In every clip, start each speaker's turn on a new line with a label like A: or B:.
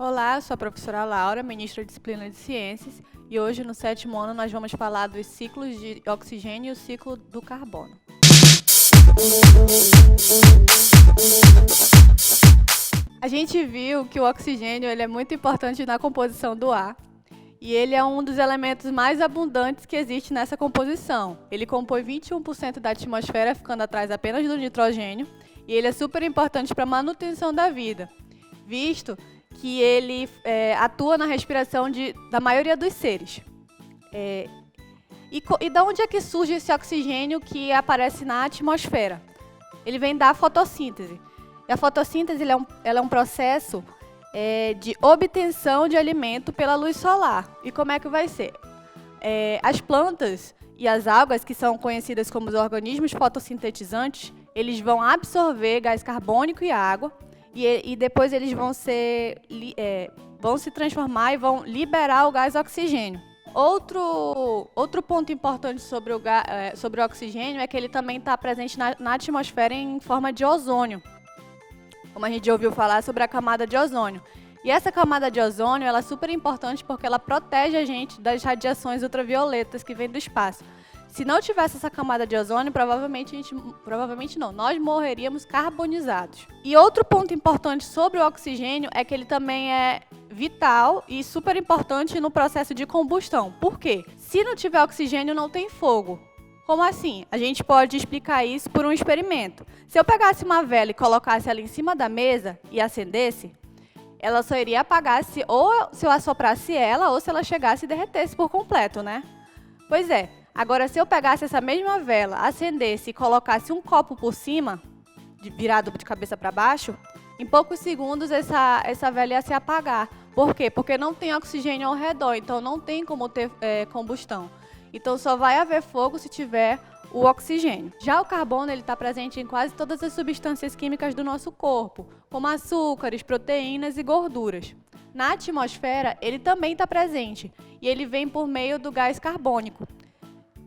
A: Olá, eu sou a professora Laura, ministra da disciplina de Ciências, e hoje no 7º ano nós vamos falar dos ciclos de oxigênio e o ciclo do carbono. A gente viu que o oxigênio ele é muito importante na composição do ar, e ele é um dos elementos mais abundantes que existe nessa composição. Ele compõe 21% da atmosfera, ficando atrás apenas do nitrogênio, e ele é super importante para a manutenção da vida, visto que ele atua na respiração da maioria dos seres. E de onde é que surge esse oxigênio que aparece na atmosfera? Ele vem da fotossíntese. E a fotossíntese ela é um processo de obtenção de alimento pela luz solar. E como é que vai ser? As plantas e as algas, que são conhecidas como os organismos fotossintetizantes, eles vão absorver gás carbônico e água, e depois eles vão se transformar e vão liberar o gás oxigênio. Outro ponto importante sobre o oxigênio é que ele também está presente na atmosfera em forma de ozônio, como a gente já ouviu falar sobre a camada de ozônio. E essa camada de ozônio ela é super importante porque ela protege a gente das radiações ultravioletas que vêm do espaço. Se não tivesse essa camada de ozônio, nós morreríamos carbonizados. E outro ponto importante sobre o oxigênio é que ele também é vital e super importante no processo de combustão. Por quê? Se não tiver oxigênio, não tem fogo. Como assim? A gente pode explicar isso por um experimento. Se eu pegasse uma vela e colocasse ela em cima da mesa e acendesse, ela só iria apagar se eu assoprasse ela ou se ela chegasse e derretesse por completo, né? Pois é. Agora, se eu pegasse essa mesma vela, acendesse e colocasse um copo por cima, virado de cabeça para baixo, em poucos segundos essa vela ia se apagar. Por quê? Porque não tem oxigênio ao redor, então não tem como ter combustão. Então só vai haver fogo se tiver o oxigênio. Já o carbono está presente em quase todas as substâncias químicas do nosso corpo, como açúcares, proteínas e gorduras. Na atmosfera, ele também está presente, e ele vem por meio do gás carbônico.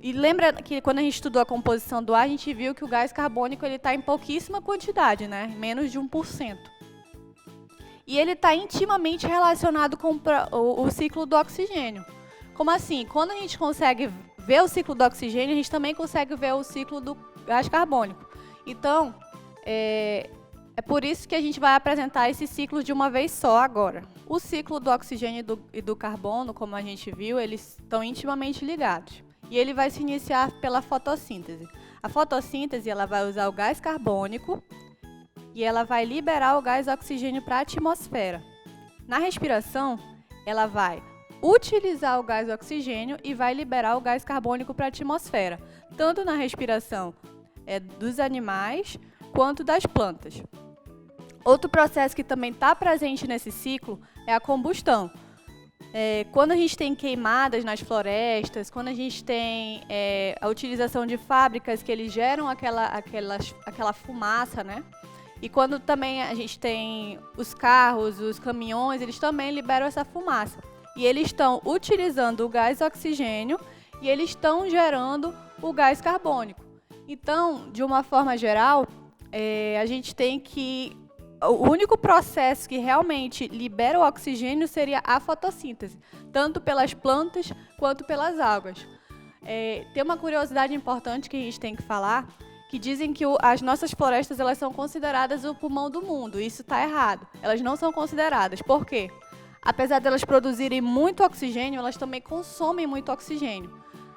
A: E lembra que quando a gente estudou a composição do ar, a gente viu que o gás carbônico está em pouquíssima quantidade, né? Menos de 1%. E ele está intimamente relacionado com o ciclo do oxigênio. Como assim? Quando a gente consegue ver o ciclo do oxigênio, a gente também consegue ver o ciclo do gás carbônico. Então, é por isso que a gente vai apresentar esse ciclo de uma vez só agora. O ciclo do oxigênio e do carbono, como a gente viu, eles estão intimamente ligados. E ele vai se iniciar pela fotossíntese. A fotossíntese ela vai usar o gás carbônico e ela vai liberar o gás oxigênio para a atmosfera. Na respiração, ela vai utilizar o gás oxigênio e vai liberar o gás carbônico para a atmosfera, tanto na respiração dos animais quanto das plantas. Outro processo que também está presente nesse ciclo é a combustão. Quando a gente tem queimadas nas florestas, quando a gente tem a utilização de fábricas que eles geram aquela fumaça, né? E quando também a gente tem os carros, os caminhões, eles também liberam essa fumaça. E eles estão utilizando o gás oxigênio e eles estão gerando o gás carbônico. Então, de uma forma geral, a gente tem que... O único processo que realmente libera o oxigênio seria a fotossíntese, tanto pelas plantas quanto pelas algas. Tem uma curiosidade importante que a gente tem que falar, que dizem que as nossas florestas elas são consideradas o pulmão do mundo. Isso está errado. Elas não são consideradas. Por quê? Apesar de elas produzirem muito oxigênio, elas também consomem muito oxigênio.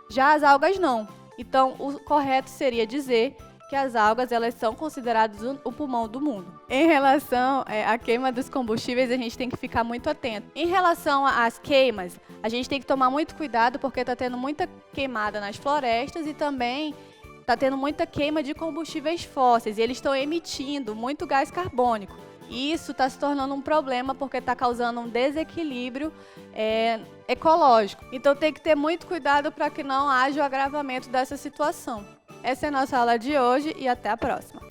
A: Já as algas não. Então, o correto seria dizer que as algas elas são consideradas o pulmão do mundo. Em relação à queima dos combustíveis, a gente tem que ficar muito atento. Em relação às queimas, a gente tem que tomar muito cuidado porque está tendo muita queimada nas florestas e também está tendo muita queima de combustíveis fósseis e eles estão emitindo muito gás carbônico. E isso está se tornando um problema porque está causando um desequilíbrio ecológico. Então tem que ter muito cuidado para que não haja o agravamento dessa situação. Essa é a nossa aula de hoje e até a próxima.